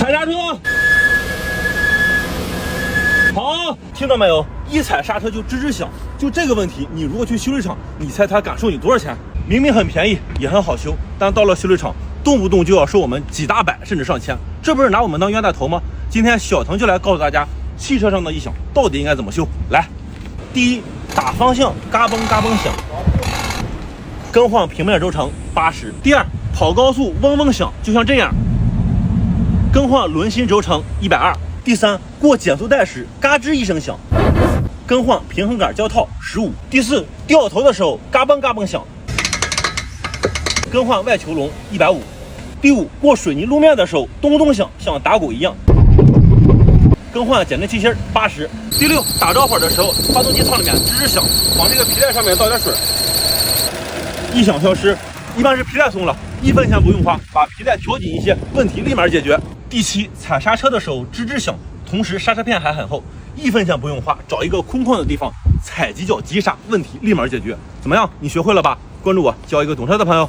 踩刹车。好，听到没有？一踩刹车就吱吱响。就这个问题，你如果去修理厂，你猜他敢收你多少钱？明明很便宜，也很好修，但到了修理厂，动不动就要收我们几大百甚至上千，这不是拿我们当冤大头吗？今天小腾就来告诉大家，汽车上的异响到底应该怎么修。来，第一，打方向嘎嘣嘎嘣响，更换平面轴承80。第二，跑高速嗡嗡响，就像这样，更换轮心轴承120。第三，过减速带时嘎吱一声响，更换平衡杆胶套15。第四，掉头的时候嘎嘣嘎嘣响，更换外球笼150。第五，过水泥路面的时候咚咚响，像打鼓一样，更换减震器芯80。第六，打着火的时候发动机舱里面吱吱响，往这个皮带上面倒点水，异响消失。一般是皮带松了，1分钱不用花，把皮带调紧一些，问题立马解决。第七，踩刹车的时候吱吱响，同时刹车片还很厚，1分钱不用花，找一个空旷的地方踩几脚急刹，问题立马解决。怎么样？你学会了吧？关注我，交一个懂车的朋友。